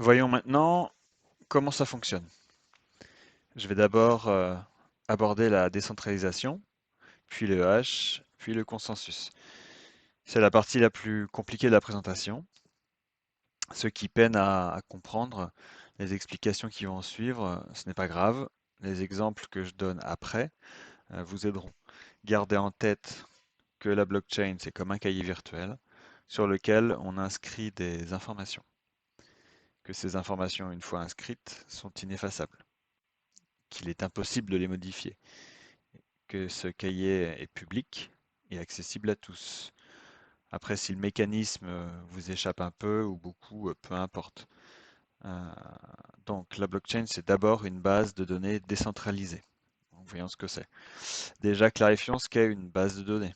Voyons maintenant comment ça fonctionne. Je vais d'abord aborder la décentralisation, puis le hash, puis le consensus. C'est la partie la plus compliquée de la présentation. Ceux qui peinent à comprendre les explications qui vont suivre, ce n'est pas grave. Les exemples que je donne après vous aideront. Gardez en tête que la blockchain, c'est comme un cahier virtuel sur lequel on inscrit des informations. Que ces informations, une fois inscrites, sont ineffaçables. Qu'il est impossible de les modifier. Que ce cahier est public et accessible à tous. Après, si le mécanisme vous échappe un peu ou beaucoup, peu importe. Euh, donc, la blockchain, c'est d'abord une base de données décentralisée. Donc, voyons ce que c'est. Déjà, clarifions ce qu'est une base de données.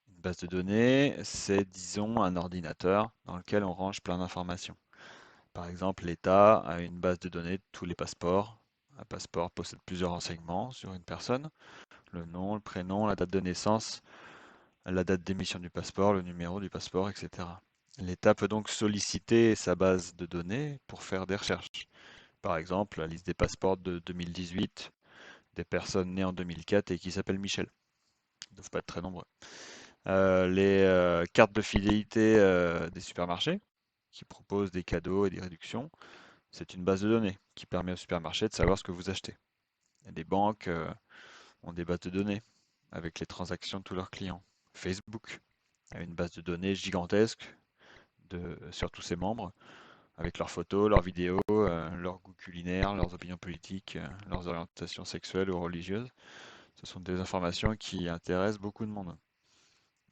Une base de données, c'est, disons, un ordinateur dans lequel on range plein d'informations. Par exemple, l'État a une base de données de tous les passeports. Un passeport possède plusieurs renseignements sur une personne, le nom, le prénom, la date de naissance, la date d'émission du passeport, le numéro du passeport, etc. L'État peut donc solliciter sa base de données pour faire des recherches. Par exemple, la liste des passeports de 2018 des personnes nées en 2004 et qui s'appellent Michel. Ils ne doivent pas être très nombreux. Les cartes de fidélité des supermarchés qui proposent des cadeaux et des réductions, c'est une base de données qui permet au supermarché de savoir ce que vous achetez. Et les banques ont des bases de données avec les transactions de tous leurs clients. Facebook a une base de données gigantesque sur tous ses membres, avec leurs photos, leurs vidéos, leurs goûts culinaires, leurs opinions politiques, leurs orientations sexuelles ou religieuses. Ce sont des informations qui intéressent beaucoup de monde.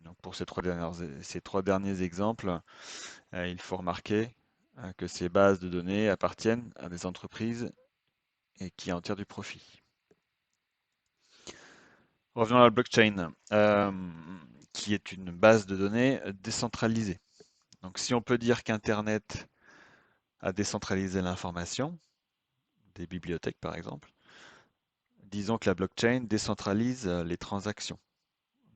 Donc pour ces trois derniers exemples, il faut remarquer que ces bases de données appartiennent à des entreprises et qui en tirent du profit. Revenons à la blockchain, qui est une base de données décentralisée. Donc si on peut dire qu'Internet a décentralisé l'information, des bibliothèques par exemple, disons que la blockchain décentralise les transactions.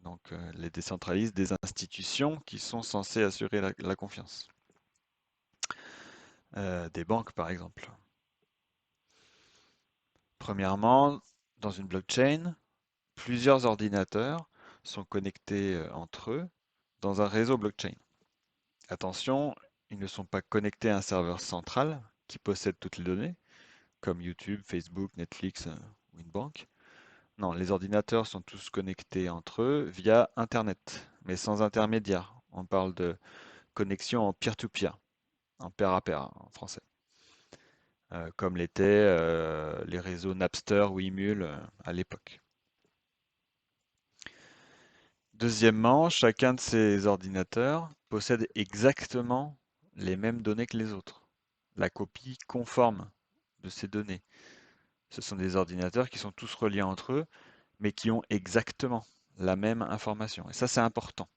Donc les décentralise des institutions qui sont censées assurer la confiance. Des banques par exemple. Premièrement, dans une blockchain, plusieurs ordinateurs sont connectés entre eux dans un réseau blockchain. Attention, ils ne sont pas connectés à un serveur central qui possède toutes les données, comme YouTube, Facebook, Netflix ou une banque. Non, les ordinateurs sont tous connectés entre eux via Internet, mais sans intermédiaire. On parle de connexion en peer-to-peer, en pair à pair en français, comme l'étaient les réseaux Napster ou Emule à l'époque. Deuxièmement, chacun de ces ordinateurs possède exactement les mêmes données que les autres. La copie conforme de ces données. Ce sont des ordinateurs qui sont tous reliés entre eux, mais qui ont exactement la même information. Et ça, c'est important.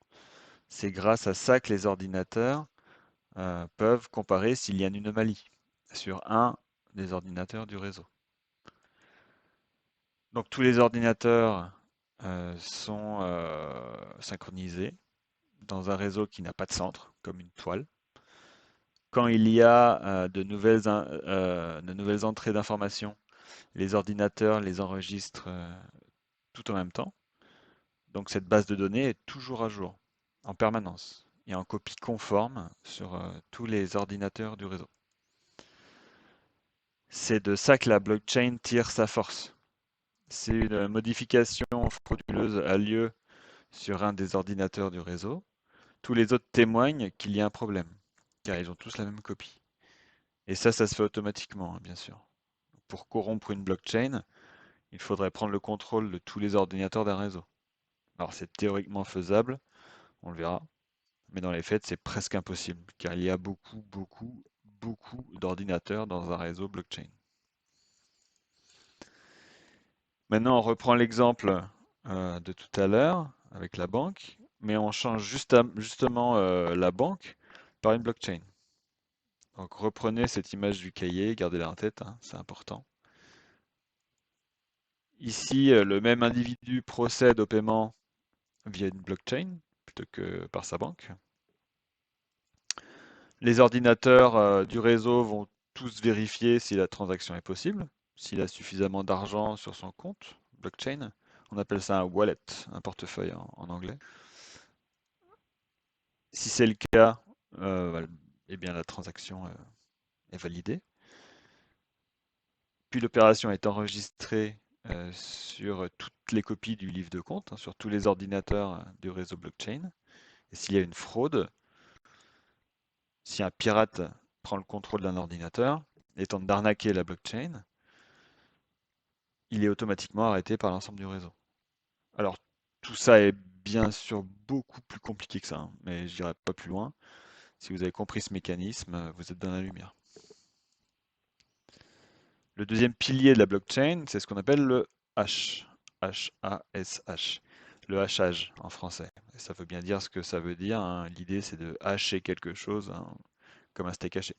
C'est grâce à ça que les ordinateurs peuvent comparer s'il y a une anomalie sur un des ordinateurs du réseau. Donc tous les ordinateurs sont synchronisés dans un réseau qui n'a pas de centre, comme une toile. Quand il y a de nouvelles entrées d'informations, les ordinateurs les enregistrent tout en même temps. Donc cette base de données est toujours à jour, en permanence, et en copie conforme sur tous les ordinateurs du réseau. C'est de ça que la blockchain tire sa force. Si une modification frauduleuse a lieu sur un des ordinateurs du réseau, tous les autres témoignent qu'il y a un problème, car ils ont tous la même copie. Et ça se fait automatiquement, hein, bien sûr. Pour corrompre une blockchain, il faudrait prendre le contrôle de tous les ordinateurs d'un réseau. Alors c'est théoriquement faisable, on le verra, mais dans les faits, c'est presque impossible, car il y a beaucoup d'ordinateurs dans un réseau blockchain. Maintenant, on reprend l'exemple de tout à l'heure avec la banque, mais on change justement la banque par une blockchain. Donc reprenez cette image du cahier, gardez-la en tête, hein, c'est important. Ici, le même individu procède au paiement via une blockchain plutôt que par sa banque. Les ordinateurs du réseau vont tous vérifier si la transaction est possible, s'il a suffisamment d'argent sur son compte blockchain. On appelle ça un wallet, un portefeuille en anglais. Si c'est le cas, voilà, eh bien la transaction est validée. Puis l'opération est enregistrée sur toutes les copies du livre de compte, hein, sur tous les ordinateurs du réseau blockchain. Et s'il y a une fraude, si un pirate prend le contrôle d'un ordinateur et tente d'arnaquer la blockchain, il est automatiquement arrêté par l'ensemble du réseau. Alors, tout ça est bien sûr beaucoup plus compliqué que ça, hein, mais je n'irai pas plus loin. Si vous avez compris ce mécanisme, vous êtes dans la lumière. Le deuxième pilier de la blockchain, c'est ce qu'on appelle le hash. H-A-S-H. Le hachage en français. Et ça veut bien dire ce que ça veut dire, hein. L'idée, c'est de hacher quelque chose, hein, comme un steak haché.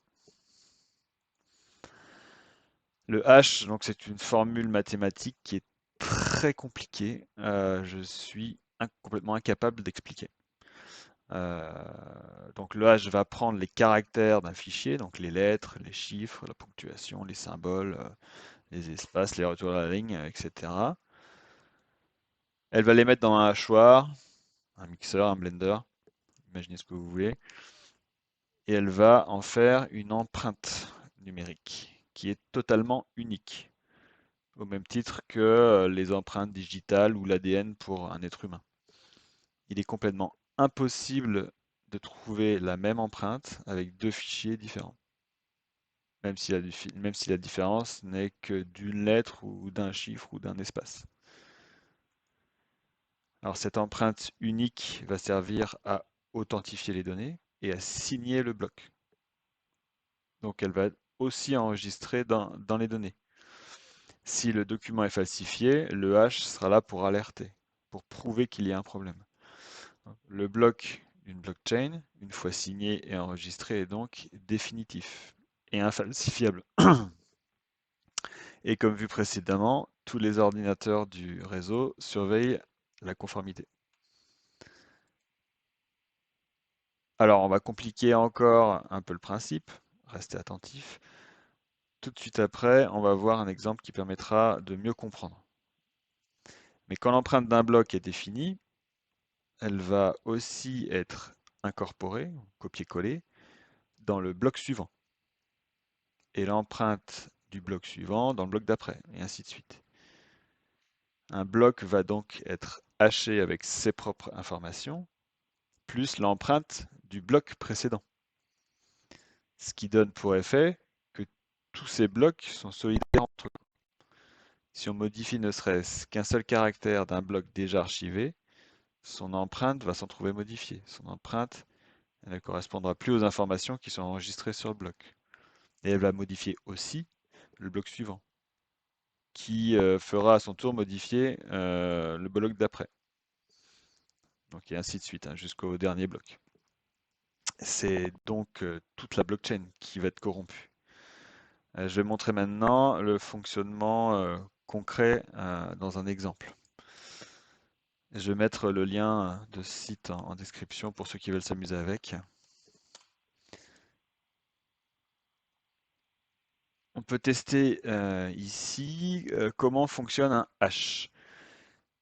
Le hash, donc, c'est une formule mathématique qui est très compliquée. Je suis complètement incapable d'expliquer. Euh, donc le hash va prendre les caractères d'un fichier, donc les lettres, les chiffres, la ponctuation, les symboles, les espaces, les retours à la ligne, etc. Elle va les mettre dans un hachoir, un mixeur, un blender, imaginez ce que vous voulez, et elle va en faire une empreinte numérique qui est totalement unique, au même titre que les empreintes digitales ou l'ADN pour un être humain. Il est complètement impossible de trouver la même empreinte avec deux fichiers différents, même si la différence n'est que d'une lettre ou d'un chiffre ou d'un espace. Alors cette empreinte unique va servir à authentifier les données et à signer le bloc. Donc elle va aussi enregistrer dans les données. Si le document est falsifié, le hash sera là pour alerter, pour prouver qu'il y a un problème. Le bloc d'une blockchain, une fois signé et enregistré, est donc définitif et infalsifiable. Et comme vu précédemment, tous les ordinateurs du réseau surveillent la conformité. Alors, on va compliquer encore un peu le principe. Restez attentifs. Tout de suite après, on va voir un exemple qui permettra de mieux comprendre. Mais quand l'empreinte d'un bloc est définie, elle va aussi être incorporée, copiée-collée, dans le bloc suivant. Et l'empreinte du bloc suivant dans le bloc d'après, et ainsi de suite. Un bloc va donc être haché avec ses propres informations, plus l'empreinte du bloc précédent. Ce qui donne pour effet que tous ces blocs sont solidaires entre eux. Si on modifie ne serait-ce qu'un seul caractère d'un bloc déjà archivé, son empreinte va s'en trouver modifiée. Son empreinte elle ne correspondra plus aux informations qui sont enregistrées sur le bloc. Et elle va modifier aussi le bloc suivant, qui fera à son tour modifier le bloc d'après. Donc, et ainsi de suite, hein, jusqu'au dernier bloc. C'est donc toute la blockchain qui va être corrompue. Je vais montrer maintenant le fonctionnement concret dans un exemple. Je vais mettre le lien de ce site en description pour ceux qui veulent s'amuser avec. On peut tester ici comment fonctionne un hash.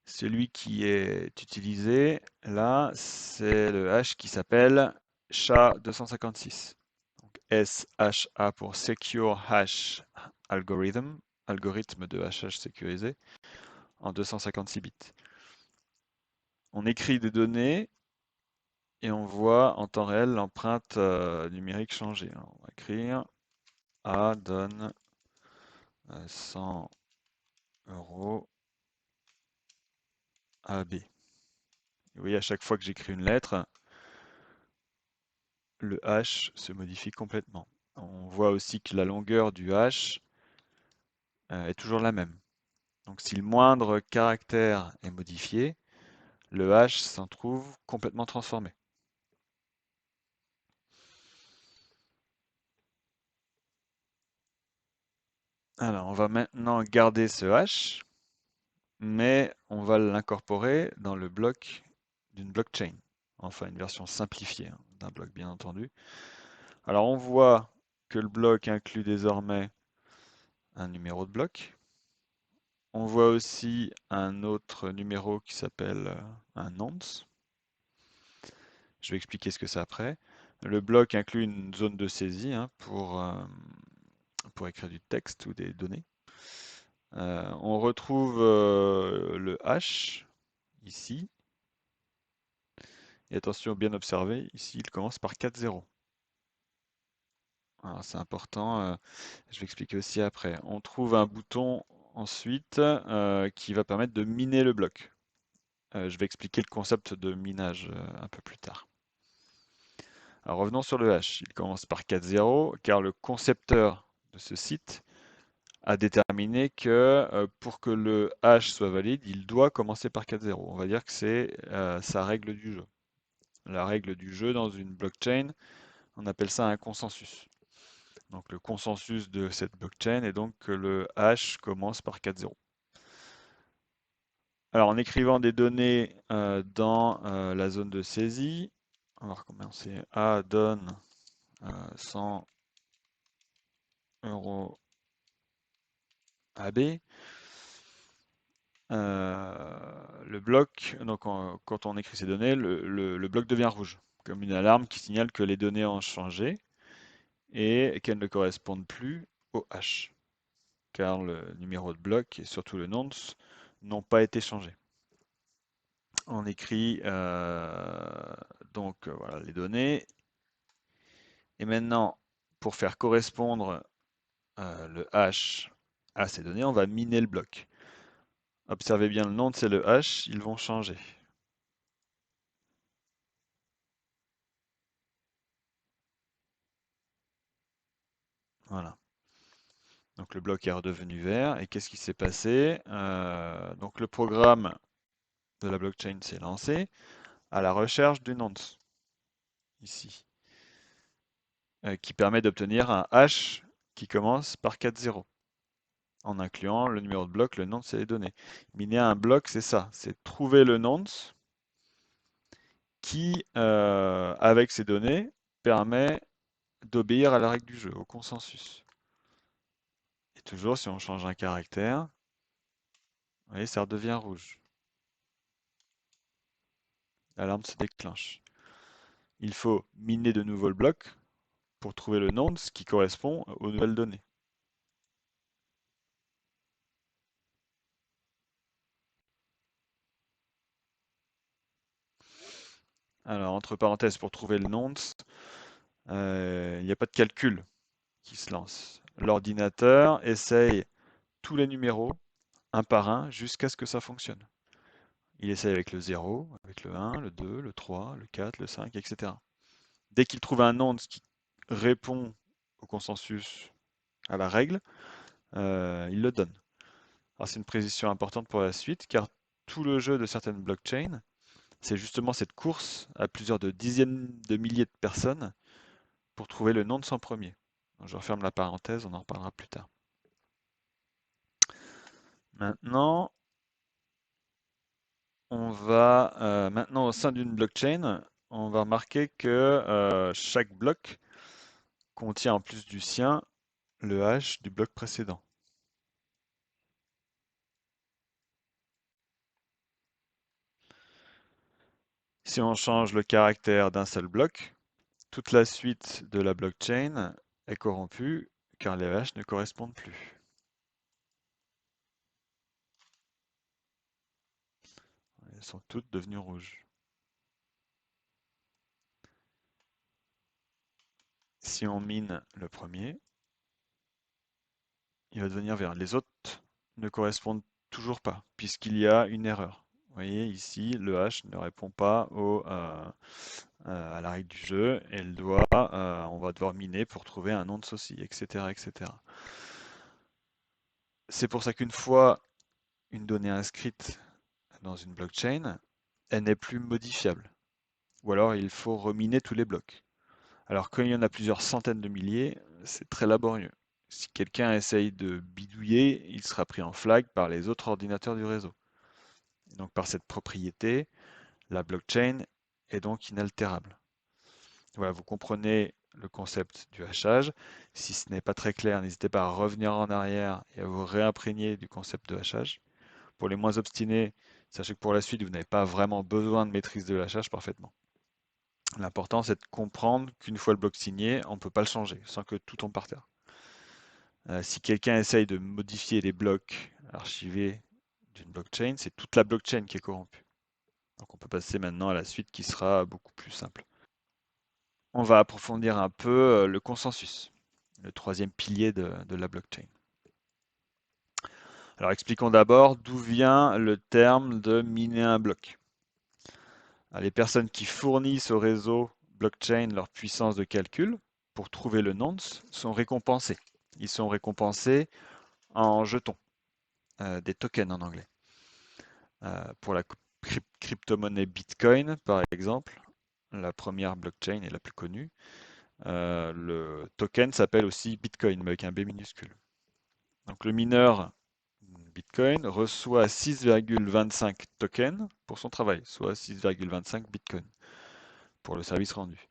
Celui qui est utilisé là, c'est le hash qui s'appelle SHA-256. SHA pour Secure Hash Algorithm, algorithme de hachage sécurisé, en 256 bits. On écrit des données et on voit en temps réel l'empreinte numérique changer. Alors, on va écrire A donne 100 euros à B. Vous voyez, à chaque fois que j'écris une lettre, le hash se modifie complètement. On voit aussi que la longueur du hash est toujours la même. Donc si le moindre caractère est modifié, le hash s'en trouve complètement transformé. Alors on va maintenant garder ce hash, mais on va l'incorporer dans le bloc d'une blockchain. Enfin une version simplifiée hein, d'un bloc bien entendu. Alors on voit que le bloc inclut désormais un numéro de bloc. On voit aussi un autre numéro qui s'appelle un nonce. Je vais expliquer ce que c'est après. Le bloc inclut une zone de saisie hein, pour écrire du texte ou des données. On retrouve le hash ici. Et attention, bien observer, ici il commence par 4 zéros. Alors c'est important, je vais expliquer aussi après. On trouve un bouton ensuite qui va permettre de miner le bloc. Je vais expliquer le concept de minage un peu plus tard. Alors revenons sur le hash. Il commence par 4 zéros car le concepteur de ce site a déterminé que pour que le hash soit valide, il doit commencer par 4 zéros. On va dire que c'est sa règle du jeu. La règle du jeu dans une blockchain, on appelle ça un consensus. Donc le consensus de cette blockchain est donc que le hash commence par 4 zéros. Alors en écrivant des données dans la zone de saisie, on va recommencer. A donne 100 euros à B. Le bloc, donc quand on écrit ces données, le bloc devient rouge, comme une alarme qui signale que les données ont changé et qu'elles ne correspondent plus au hash, car le numéro de bloc et surtout le nonce n'ont pas été changés. On écrit donc voilà les données. Et maintenant, pour faire correspondre le hash à ces données, on va miner le bloc. Observez bien le nonce et le hash, ils vont changer. Voilà. Donc le bloc est redevenu vert. Et qu'est-ce qui s'est passé? Donc le programme de la blockchain s'est lancé à la recherche du nonce, ici, qui permet d'obtenir un hash qui commence par 4 zéros, en incluant le numéro de bloc, le nonce et les données. Miner un bloc, c'est ça, c'est trouver le nonce qui, avec ces données, permet d'obéir à la règle du jeu, au consensus. Et toujours, si on change un caractère, vous voyez, ça redevient rouge. L'alarme se déclenche. Il faut miner de nouveau le bloc pour trouver le nonce qui correspond aux nouvelles données. Alors, entre parenthèses, pour trouver le nonce, il n'y a pas de calcul qui se lance. L'ordinateur essaye tous les numéros, un par un, jusqu'à ce que ça fonctionne. Il essaye avec le 0, avec le 1, le 2, le 3, le 4, le 5, etc. Dès qu'il trouve un nonce qui répond au consensus, à la règle, il le donne. Alors c'est une précision importante pour la suite, car tout le jeu de certaines blockchains, c'est justement cette course à plusieurs de dizaines de milliers de personnes pour trouver le nonce en premier. Je referme la parenthèse, on en reparlera plus tard. Maintenant, maintenant au sein d'une blockchain, on va remarquer que chaque bloc contient en plus du sien le hash du bloc précédent. Si on change le caractère d'un seul bloc, toute la suite de la blockchain est corrompue car les hashes ne correspondent plus. Elles sont toutes devenues rouges. Si on mine le premier, il va devenir vert. Les autres ne correspondent toujours pas puisqu'il y a une erreur. Vous voyez ici, le hash ne répond pas à la règle du jeu et on va devoir miner pour trouver un nonce aussi, etc., etc. C'est pour ça qu'une fois une donnée inscrite dans une blockchain, elle n'est plus modifiable. Ou alors il faut reminer tous les blocs. Alors quand il y en a plusieurs centaines de milliers, c'est très laborieux. Si quelqu'un essaye de bidouiller, il sera pris en flag par les autres ordinateurs du réseau. Et donc par cette propriété, la blockchain est donc inaltérable. Voilà, vous comprenez le concept du hachage. Si ce n'est pas très clair, n'hésitez pas à revenir en arrière et à vous réimprégner du concept de hachage. Pour les moins obstinés, sachez que pour la suite, vous n'avez pas vraiment besoin de maîtrise de hachage parfaitement. L'important, c'est de comprendre qu'une fois le bloc signé, on ne peut pas le changer sans que tout tombe par terre. Si quelqu'un essaye de modifier les blocs archivés d'une blockchain, c'est toute la blockchain qui est corrompue. Donc on peut passer maintenant à la suite qui sera beaucoup plus simple. On va approfondir un peu le consensus, le troisième pilier de la blockchain. Alors expliquons d'abord d'où vient le terme de miner un bloc. Les personnes qui fournissent au réseau blockchain leur puissance de calcul pour trouver le nonce sont récompensés. Ils sont récompensés en jetons, des tokens en anglais. Pour la crypto-monnaie Bitcoin, par exemple, la première blockchain et la plus connue, le token s'appelle aussi Bitcoin, mais avec un B minuscule. Donc le mineur Bitcoin reçoit 6,25 tokens pour son travail, soit 6,25 Bitcoin pour le service rendu.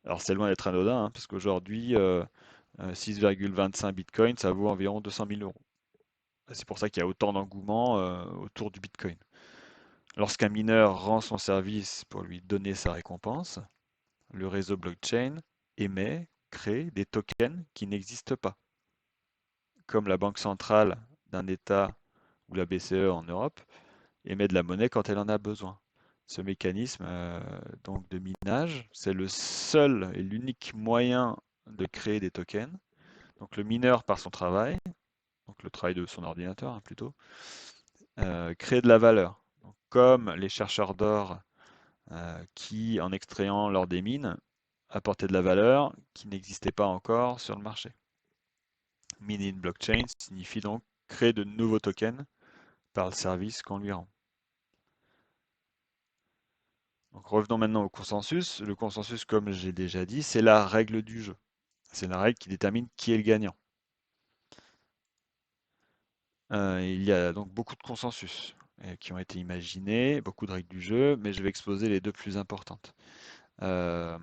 Alors c'est loin d'être anodin, hein, parce qu'aujourd'hui, 6,25 Bitcoin, ça vaut environ 200 000 euros. C'est pour ça qu'il y a autant d'engouement autour du Bitcoin. Lorsqu'un mineur rend son service pour lui donner sa récompense, le réseau blockchain émet, crée des tokens qui n'existent pas, comme la banque centrale d'un État ou la BCE en Europe émet de la monnaie quand elle en a besoin. Ce mécanisme donc de minage, c'est le seul et l'unique moyen de créer des tokens. Donc le mineur, par son travail, donc le travail de son ordinateur plutôt, crée de la valeur. Donc, comme les chercheurs d'or qui, en extrayant l'or des mines, apportaient de la valeur qui n'existait pas encore sur le marché. Miner une blockchain signifie donc créer de nouveaux tokens par le service qu'on lui rend. Donc revenons maintenant au consensus. Le consensus, comme j'ai déjà dit, c'est la règle du jeu. C'est la règle qui détermine qui est le gagnant. Il y a donc beaucoup de consensus qui ont été imaginés, beaucoup de règles du jeu, mais je vais exposer les deux plus importantes. Euh,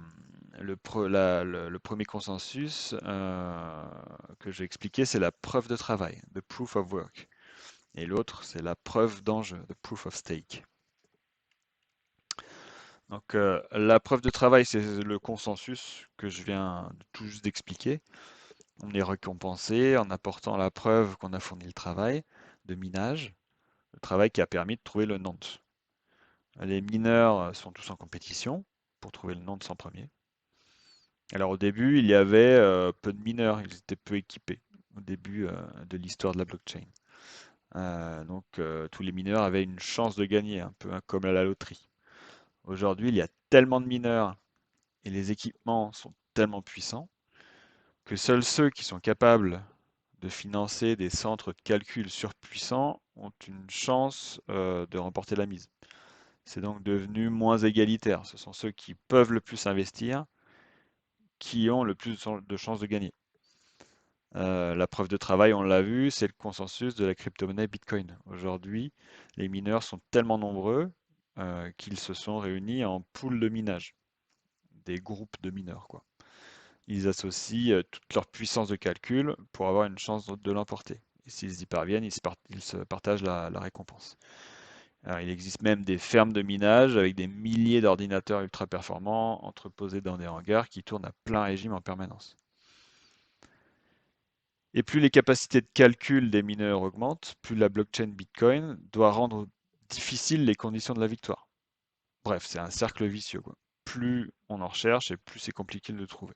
le premier consensus que je vais expliquer, c'est la preuve de travail, the proof of work. Et l'autre, c'est la preuve d'enjeu, the proof of stake. Donc, la preuve de travail, c'est le consensus que je viens tout juste d'expliquer. On est récompensé en apportant la preuve qu'on a fourni le travail de minage, le travail qui a permis de trouver le nonce. Les mineurs sont tous en compétition pour trouver le nonce en premier. Alors au début, il y avait peu de mineurs, ils étaient peu équipés au début de l'histoire de la blockchain. Donc tous les mineurs avaient une chance de gagner, un peu hein, comme à la loterie. Aujourd'hui, il y a tellement de mineurs et les équipements sont tellement puissants que seuls ceux qui sont capables de financer des centres de calcul surpuissants ont une chance de remporter la mise. C'est donc devenu moins égalitaire. Ce sont ceux qui peuvent le plus investir qui ont le plus de chances de gagner. La preuve de travail, on l'a vu, c'est le consensus de la crypto-monnaie Bitcoin. Aujourd'hui, les mineurs sont tellement nombreux qu'ils se sont réunis en pool de minage, des groupes de mineurs, quoi. Ils associent toute leur puissance de calcul pour avoir une chance de l'emporter. Et s'ils y parviennent, ils se partagent la récompense. Alors, il existe même des fermes de minage avec des milliers d'ordinateurs ultra performants entreposés dans des hangars qui tournent à plein régime en permanence. Et plus les capacités de calcul des mineurs augmentent, plus la blockchain Bitcoin doit rendre difficiles les conditions de la victoire. Bref, c'est un cercle vicieux, quoi. Plus on en recherche et plus c'est compliqué de le trouver.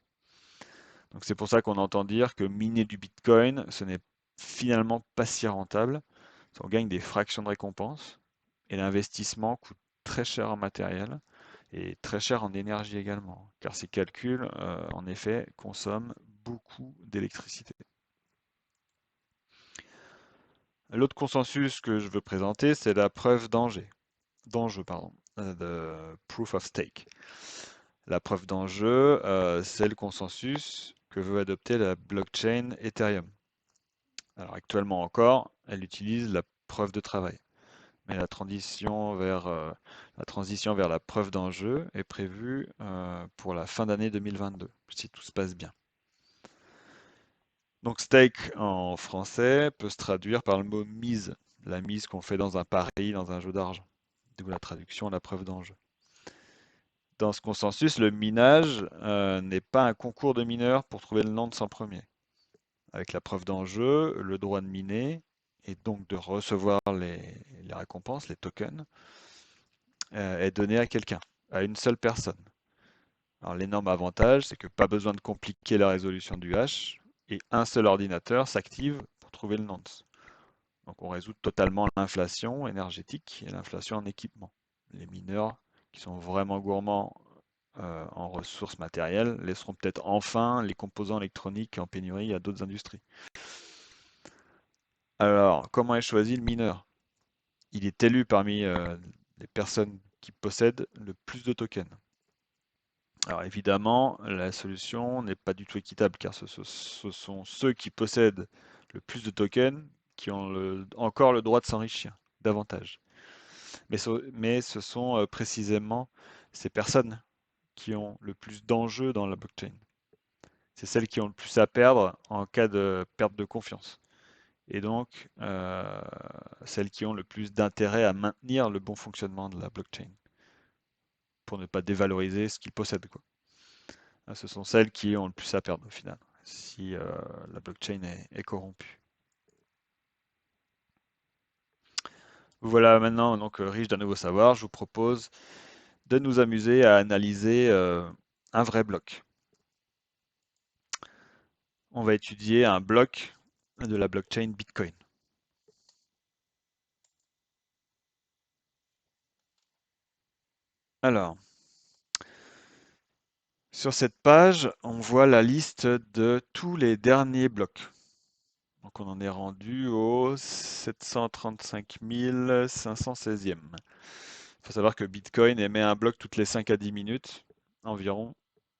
Donc c'est pour ça qu'on entend dire que miner du Bitcoin, ce n'est finalement pas si rentable. On gagne des fractions de récompense et l'investissement coûte très cher en matériel et très cher en énergie également, car ces calculs, en effet, consomment beaucoup d'électricité. L'autre consensus que je veux présenter, c'est la preuve d'enjeu, pardon, the proof of stake. La preuve d'enjeu, c'est le consensus que veut adopter la blockchain Ethereum. Alors actuellement encore, elle utilise la preuve de travail. Mais la transition vers la preuve d'enjeu est prévue pour la fin d'année 2022, si tout se passe bien. Donc stake en français peut se traduire par le mot mise, la mise qu'on fait dans un pari, dans un jeu d'argent, d'où la traduction, la preuve d'enjeu. Dans ce consensus, le minage n'est pas un concours de mineurs pour trouver le nom de son premier. Avec la preuve d'enjeu, le droit de miner et donc de recevoir les récompenses, les tokens, est donné à quelqu'un, à une seule personne. Alors l'énorme avantage, c'est que pas besoin de compliquer la résolution du hash et un seul ordinateur s'active pour trouver le nonce. Donc on résout totalement l'inflation énergétique et l'inflation en équipement. Les mineurs qui sont vraiment gourmands en ressources matérielles laisseront peut-être enfin les composants électroniques en pénurie à d'autres industries. Alors, comment est choisi le mineur? Il est élu parmi les personnes qui possèdent le plus de tokens. Alors évidemment, la solution n'est pas du tout équitable car ce sont ceux qui possèdent le plus de tokens qui ont encore le droit de s'enrichir davantage. Mais ce sont précisément ces personnes qui ont le plus d'enjeux dans la blockchain. C'est celles qui ont le plus à perdre en cas de perte de confiance. Et donc, celles qui ont le plus d'intérêt à maintenir le bon fonctionnement de la blockchain pour ne pas dévaloriser ce qu'ils possèdent, quoi. Ce sont celles qui ont le plus à perdre au final, si la blockchain est corrompue. Voilà maintenant donc riche d'un nouveau savoir, je vous propose de nous amuser à analyser un vrai bloc. On va étudier un bloc de la blockchain Bitcoin. Alors, sur cette page, on voit la liste de tous les derniers blocs. Donc on en est rendu au 735 516e. Il faut savoir que Bitcoin émet un bloc toutes les 5 à 10 minutes environ,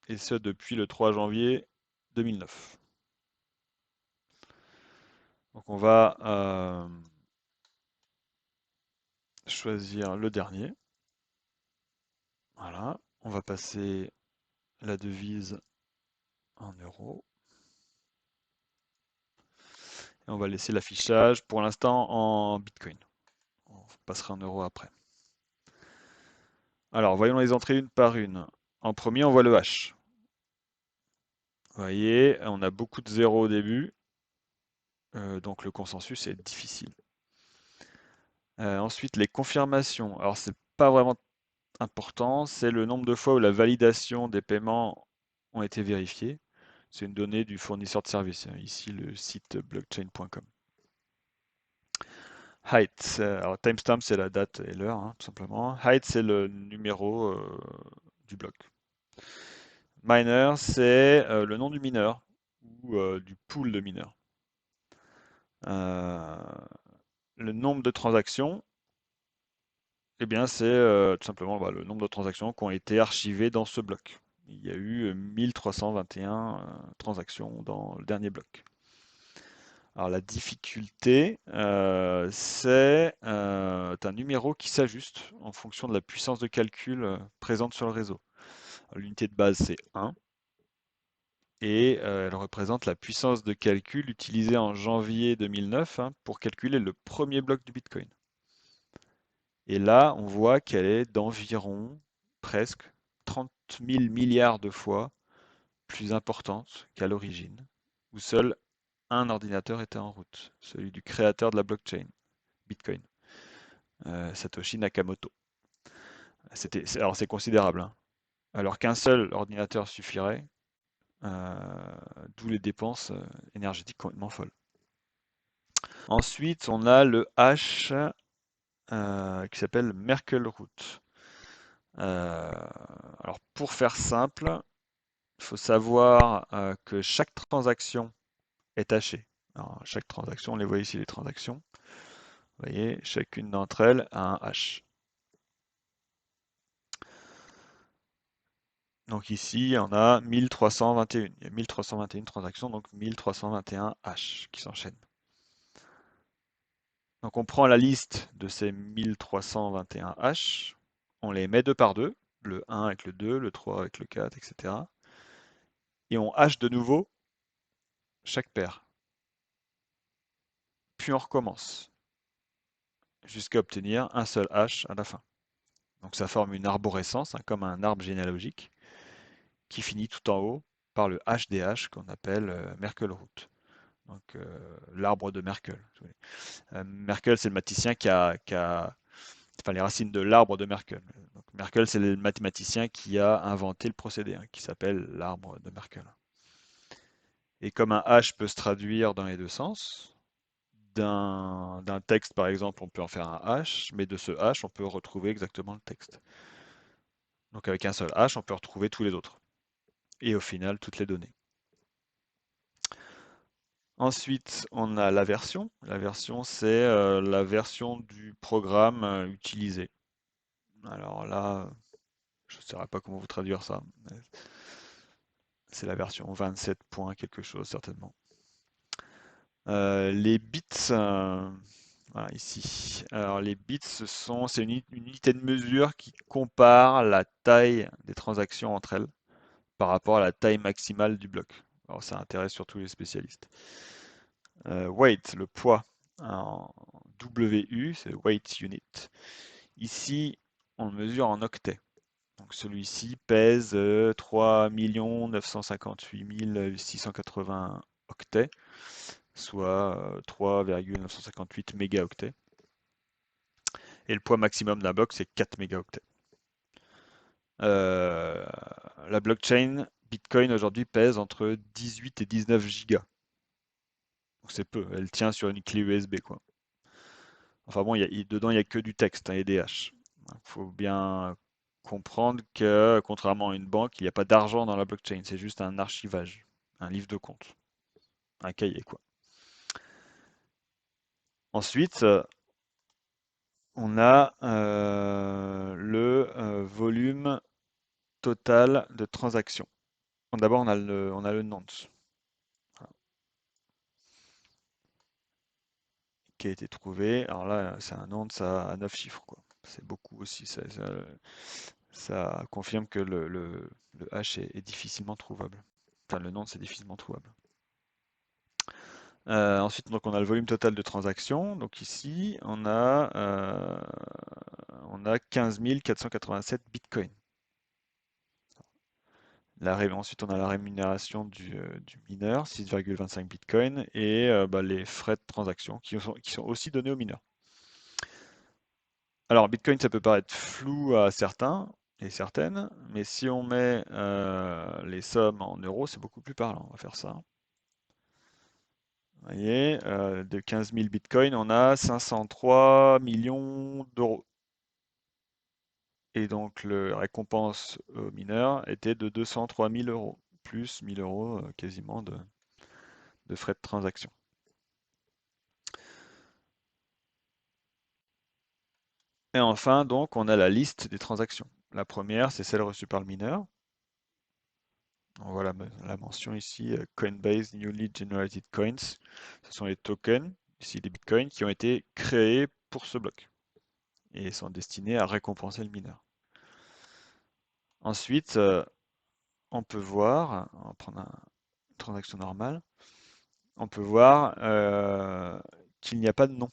et ce depuis le 3 janvier 2009. Donc on va choisir le dernier. Voilà, on va passer la devise en euros. Et on va laisser l'affichage pour l'instant en Bitcoin. On passera en euros après. Alors, voyons les entrées une par une. En premier, on voit le H. Vous voyez, on a beaucoup de zéros au début, donc le consensus est difficile. Ensuite, les confirmations. Alors, c'est pas vraiment important, c'est le nombre de fois où la validation des paiements ont été vérifiés. C'est une donnée du fournisseur de service, hein, ici le site blockchain.com. Height, alors timestamp c'est la date et l'heure, hein, tout simplement. Height c'est le numéro du bloc. Miner c'est le nom du mineur ou du pool de mineurs. Euh, le nombre de transactions, eh bien c'est tout simplement bah, le nombre de transactions qui ont été archivées dans ce bloc. Il y a eu 1321 transactions dans le dernier bloc. Alors la difficulté, c'est un numéro qui s'ajuste en fonction de la puissance de calcul présente sur le réseau. L'unité de base, c'est 1 et elle représente la puissance de calcul utilisée en janvier 2009 hein, pour calculer le premier bloc du Bitcoin. Et là, on voit qu'elle est d'environ presque 30 000 milliards de fois plus importante qu'à l'origine, où seul un ordinateur était en route, celui du créateur de la blockchain, Bitcoin, Satoshi Nakamoto. Alors c'est considérable, hein. Alors qu'un seul ordinateur suffirait, d'où les dépenses énergétiques complètement folles. Ensuite, on a le H qui s'appelle Merkle Root. Alors pour faire simple, il faut savoir que chaque transaction est hachée. Alors, chaque transaction, on les voit ici les transactions. Vous voyez, chacune d'entre elles a un hash. Donc ici, on a 1321. Il y a 1321 transactions, donc 1321 hash qui s'enchaînent. Donc on prend la liste de ces 1321 hash, on les met deux par deux, le 1 avec le 2, le 3 avec le 4, etc. Et on hash de nouveau chaque paire. Puis on recommence jusqu'à obtenir un seul hash à la fin. Donc ça forme une arborescence, hein, comme un arbre généalogique, qui finit tout en haut par le hash des hash qu'on appelle Merkle root. Donc l'arbre de Merkle. Merkle, c'est le mathématicien enfin les racines de l'arbre de Merkle. Donc, Merkle, c'est le mathématicien qui a inventé le procédé, hein, qui s'appelle l'arbre de Merkle. Et comme un hash peut se traduire dans les deux sens, d'un texte par exemple, on peut en faire un hash, mais de ce hash, on peut retrouver exactement le texte. Donc avec un seul hash, on peut retrouver tous les autres. Et au final, toutes les données. Ensuite, on a la version. La version, c'est la version du programme utilisé. Alors là, je ne saurais pas comment vous traduire ça. C'est la version 27 points quelque chose, certainement. Les bits, voilà, ici. Alors, les bits, c'est une unité de mesure qui compare la taille des transactions entre elles par rapport à la taille maximale du bloc. Alors, ça intéresse surtout les spécialistes. Weight, le poids, en WU, c'est weight unit. Ici, on le mesure en octets. Donc celui-ci pèse 3 958 680 octets, soit 3,958 mégaoctets. Et le poids maximum d'un bloc, c'est 4 mégaoctets. Euh, la blockchain Bitcoin aujourd'hui pèse entre 18 et 19 gigas. Donc c'est peu, elle tient sur une clé USB, quoi. Enfin bon, dedans, il n'y a que du texte, hein, et des hash. Il faut bien comprendre que, contrairement à une banque, il n'y a pas d'argent dans la blockchain, c'est juste un archivage, un livre de compte, un cahier, quoi. Ensuite, on a le volume total de transactions. Bon, d'abord, on a le nonce, voilà, qui a été trouvé. Alors là, c'est un nonce à 9 chiffres, quoi. C'est beaucoup aussi. Ça confirme que le hash est difficilement trouvable. Enfin, le nonce est difficilement trouvable. Ensuite, donc, on a le volume total de transactions. Donc ici, on a 15 487 bitcoins. Ensuite, on a la rémunération du mineur, 6,25 bitcoins, et bah, les frais de transaction qui sont aussi donnés au mineur. Alors, bitcoin, ça peut paraître flou à certains et certaines, mais si on met les sommes en euros, c'est beaucoup plus parlant. On va faire ça. Vous voyez, de 15 000 bitcoins, on a 503 millions d'euros. Et donc, la récompense aux mineurs était de 203 000 euros, plus 1 000 euros quasiment de frais de transaction. Et enfin, donc, on a la liste des transactions. La première, c'est celle reçue par le mineur. On voit la mention ici, Coinbase Newly Generated Coins. Ce sont les tokens, ici les bitcoins, qui ont été créés pour ce bloc et sont destinés à récompenser le mineur. Ensuite, on peut voir, on va prendre une transaction normale, on peut voir qu'il n'y a pas de nom.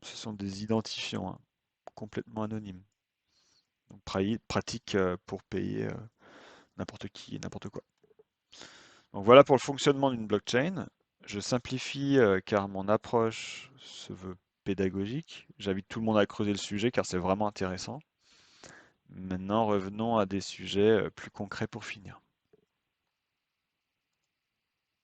Ce sont des identifiants, hein, complètement anonymes. Donc, pratique pour payer n'importe qui et n'importe quoi. Donc voilà pour le fonctionnement d'une blockchain. Je simplifie car mon approche se veut pédagogique. J'invite tout le monde à creuser le sujet car c'est vraiment intéressant. Maintenant, revenons à des sujets plus concrets pour finir.